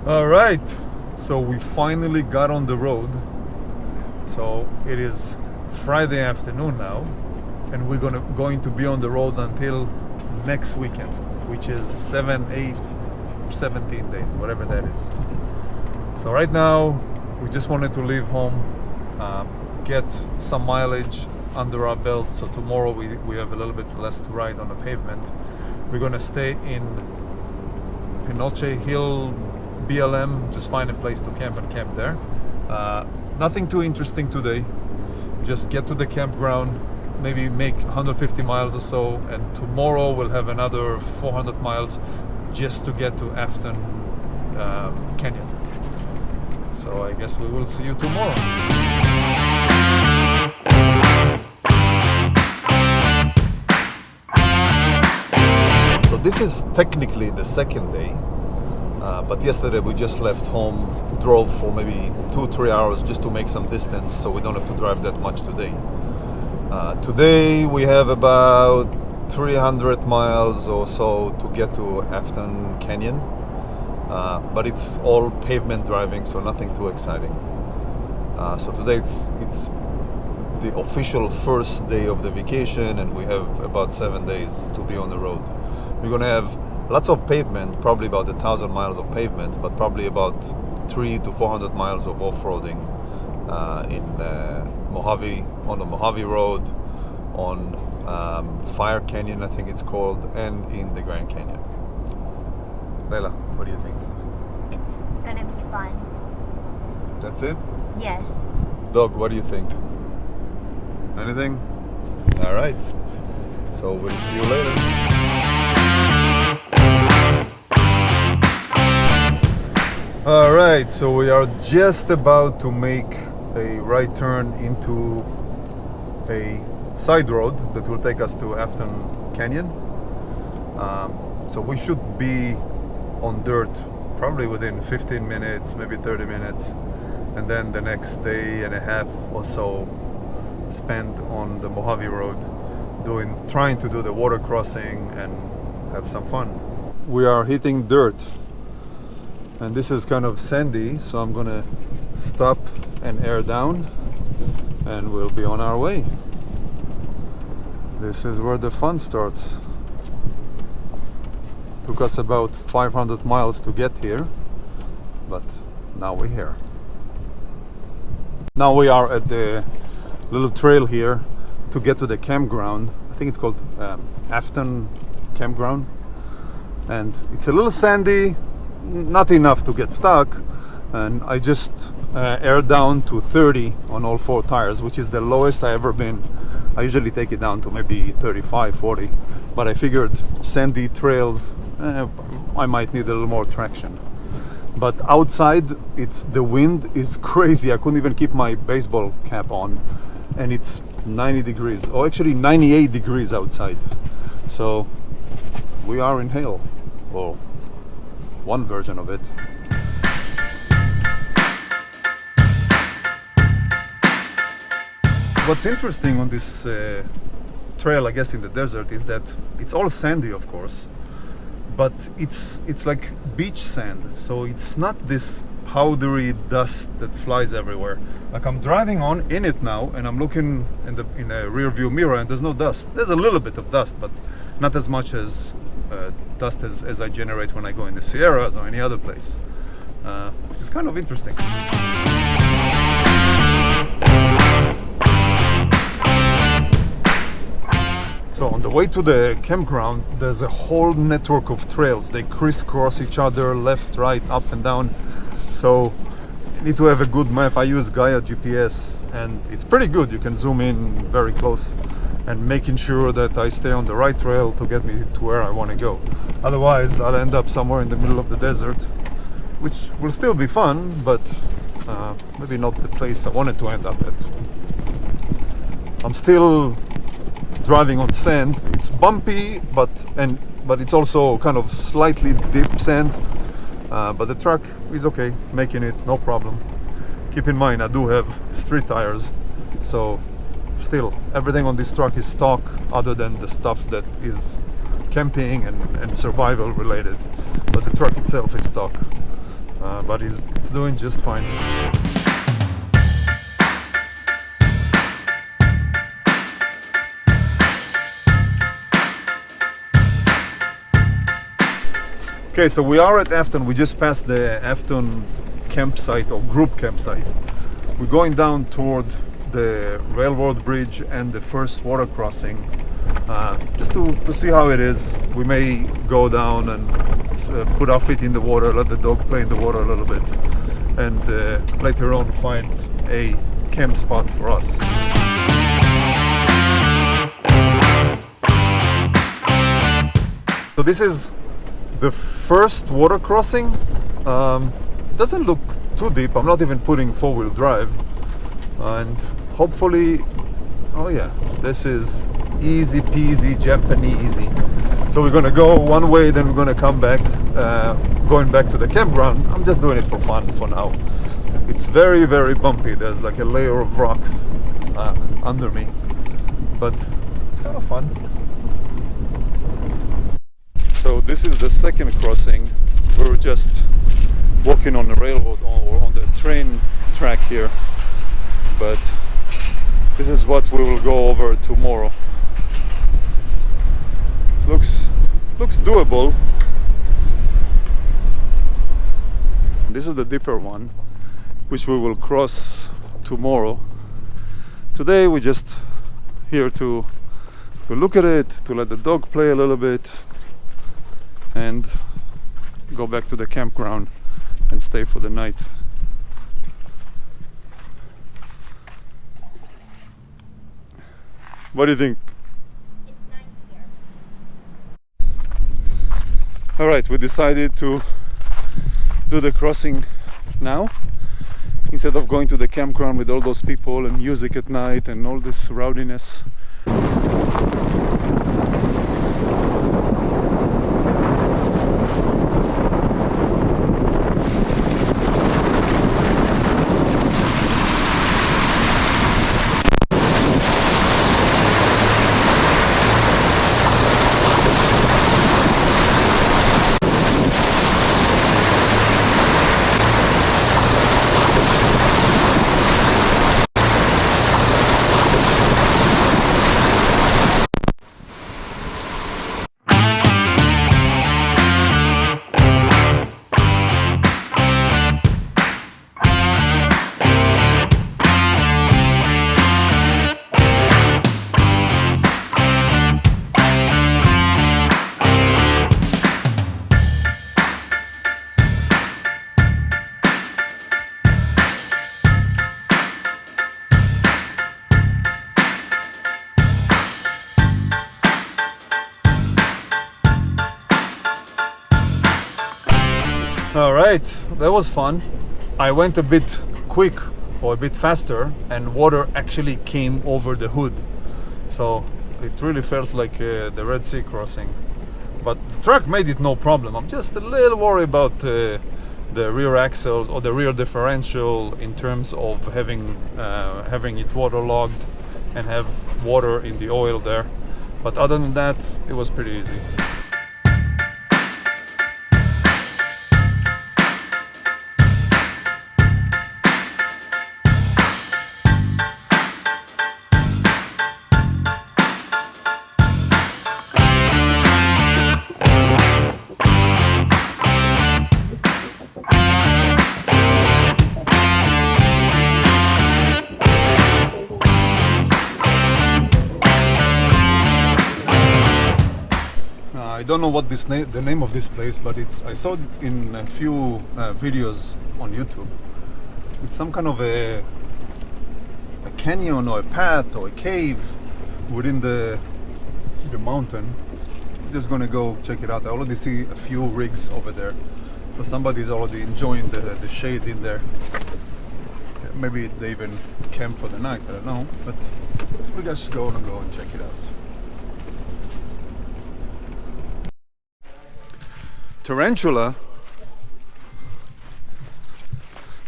All right, so we finally got on the road. So it is Friday afternoon now, and we're going to be on the road until next weekend, which is 7, 8, 17 days, whatever that is. So right now, we just wanted to leave home, get some mileage under our belt. So tomorrow we have a little bit less to ride on the pavement. We're gonna stay in Pinoche Hill, BLM, just find a place to camp and camp there. Nothing too interesting today. Just get to the campground, maybe make 150 miles or so, and tomorrow we'll have another 400 miles just to get to Afton Canyon. So I guess we will see you tomorrow. So this is technically the second day, but yesterday we just left home, drove for maybe 2-3 hours just to make some distance, so we don't have to drive that much today. Today we have about 300 miles or so to get to Afton Canyon, but it's all pavement driving, so nothing too exciting. So today it's the official first day of the vacation, and we have about 7 days to be on the road. We're gonna have lots of pavement, probably about 1,000 miles of pavement, but probably about 300 to 400 miles of off-roading in Mojave, on the Mojave Road, on Fire Canyon, I think it's called, and in the Grand Canyon. Leila, what do you think? It's gonna be fun. That's it? Yes. Doug, what do you think? Anything? All right. So we'll see you later. All right, so we are just about to make a right turn into a side road that will take us to Afton Canyon. So we should be on dirt probably within 15 minutes, maybe 30 minutes, and then the next day and a half or so spent on the Mojave Road trying to do the water crossing and have some fun. We are hitting dirt, and this is kind of sandy, so I'm gonna stop and air down, and we'll be on our way. This is where the fun starts. Took us about 500 miles to get here, but now we're here. Now we are at the little trail here to get to the campground. I think it's called Afton Campground, and it's a little sandy, not enough to get stuck, and I just aired down to 30 on all 4 tires, which is the lowest I ever been. I usually take it down to maybe 35, 40, but I figured sandy trails, I might need a little more traction. But outside, the wind is crazy. I couldn't even keep my baseball cap on, and it's 90 degrees, or actually 98 degrees outside. So we are in hail, or one version of it. What's interesting on this trail, I guess, in the desert, is that it's all sandy, of course, but it's like beach sand, so it's not this powdery dust that flies everywhere. Like, I'm driving in it now, and I'm looking in a rear view mirror, and there's no dust. There's a little bit of dust, but not as much as dust as I generate when I go in the Sierras or any other place, which is kind of interesting. So on the way to the campground, there's a whole network of trails. They crisscross each other, left, right, up and down. So you need to have a good map. I use Gaia GPS, and it's pretty good. You can zoom in very close, and making sure that I stay on the right trail to get me to where I want to go. Otherwise, I'll end up somewhere in the middle of the desert, which will still be fun, but maybe not the place I wanted to end up at. I'm still driving on sand. It's bumpy, but it's also kind of slightly deep sand. But the truck is okay, making it, no problem. Keep in mind, I do have street tires, so still everything on this truck is stock, other than the stuff that is camping and survival related. But the truck itself is stock. but it's doing just fine. Okay, so we are at Afton. We just passed the Afton campsite or group campsite. We're going down toward the railroad bridge and the first water crossing, just to see how it is. We may go down and put our feet in the water, let the dog play in the water a little bit, and later on find a camp spot for us. So this is the first water crossing. Doesn't look too deep. I'm not even putting four-wheel drive, and hopefully, oh yeah, this is easy peasy Japanese. So we're gonna go one way, then we're gonna come back, going back to the campground. I'm just doing it for fun for now. It's very, very bumpy. There's like a layer of rocks under me, but it's kind of fun. So this is the second crossing. We're just walking on the railroad or on the train track here, but this is what we will go over tomorrow. Looks doable. This is the deeper one, which we will cross tomorrow. Today we're just here to look at it, to let the dog play a little bit, and go back to the campground and stay for the night. What do you think? It's nice here. All right, we decided to do the crossing now instead of going to the campground with all those people and music at night and all this rowdiness. All right, that was fun. I went a bit quick or a bit faster, and water actually came over the hood. So it really felt like the Red Sea crossing. But the truck made it no problem. I'm just a little worried about the rear axles or the rear differential in terms of having it waterlogged and have water in the oil there. But other than that, it was pretty easy. I don't know what the name of this place, but I saw it in a few videos on YouTube. It's some kind of a canyon or a path or a cave within the mountain. I'm just gonna go check it out. I already see a few rigs over there, so somebody's already enjoying the shade in there. Maybe they even camp for the night, I don't know, but we just go and check it out. Tarantula,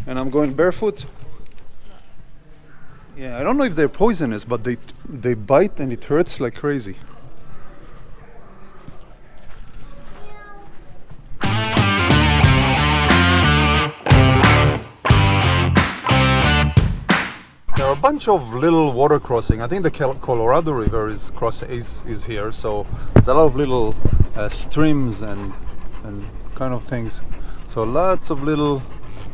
and I'm going barefoot. Yeah, I don't know if they're poisonous, but they bite and it hurts like crazy. bunch of little water crossing. I think the Colorado River is here, so there's a lot of little streams and kind of things. So lots of little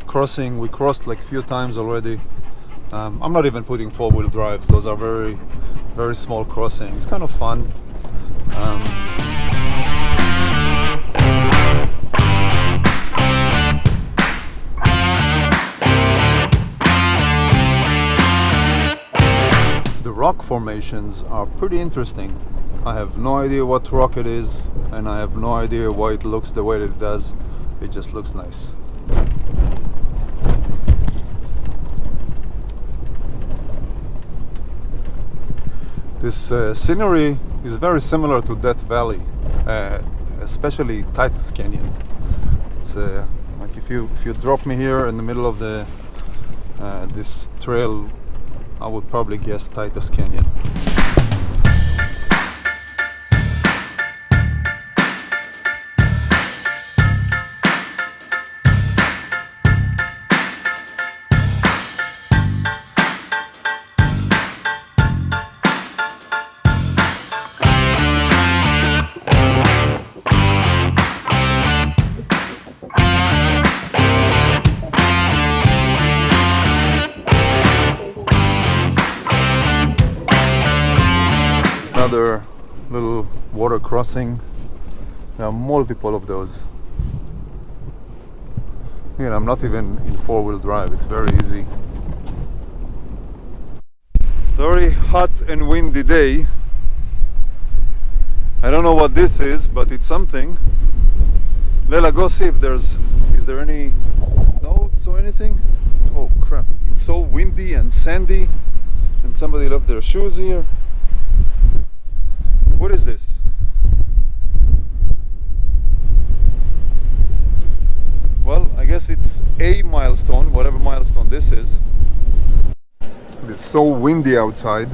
crossing. We crossed like a few times already. I'm not even putting four-wheel drives. Those are very, very small crossings. Kind of fun. The rock formations are pretty interesting. I have no idea what rock it is, and I have no idea why it looks the way that it does. It just looks nice. This scenery is very similar to Death Valley, especially Titus Canyon. It's like if you drop me here in the middle of the this trail, I would probably guess Titus Canyon. Another little water crossing. There are multiple of those. Again, I'm not even in four-wheel drive, it's very easy. It's a very hot and windy day. I don't know what this is, but it's something. Lela, go see if is there any notes or anything? Oh crap, it's so windy and sandy, and somebody left their shoes here. What is this? Well, I guess it's a milestone, whatever milestone this is. It's so windy outside.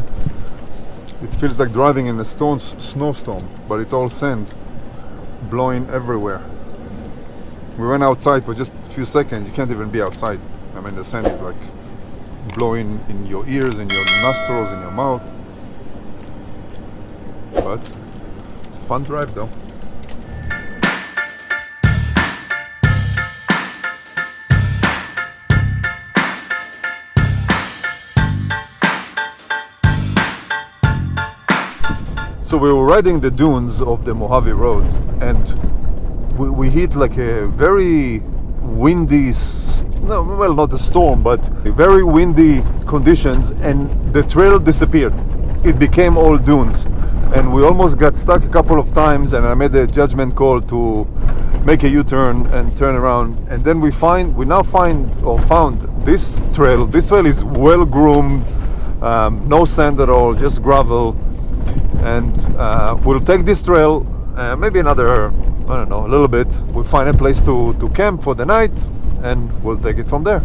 It feels like driving in a snowstorm, but it's all sand blowing everywhere. We went outside for just a few seconds. You can't even be outside. I mean, the sand is like blowing in your ears, in your nostrils, in your mouth. But it's a fun drive though. So we were riding the dunes of the Mojave Road, and we hit like a very windy, no, well, not a storm, but very windy conditions, and the trail disappeared. It became all dunes, and we almost got stuck a couple of times, and I made a judgment call to make a U-turn and turn around. And then we now found this trail. This trail is well groomed, no sand at all, just gravel. And we'll take this trail maybe another, I don't know, a little bit. We'll find a place to camp for the night, and we'll take it from there.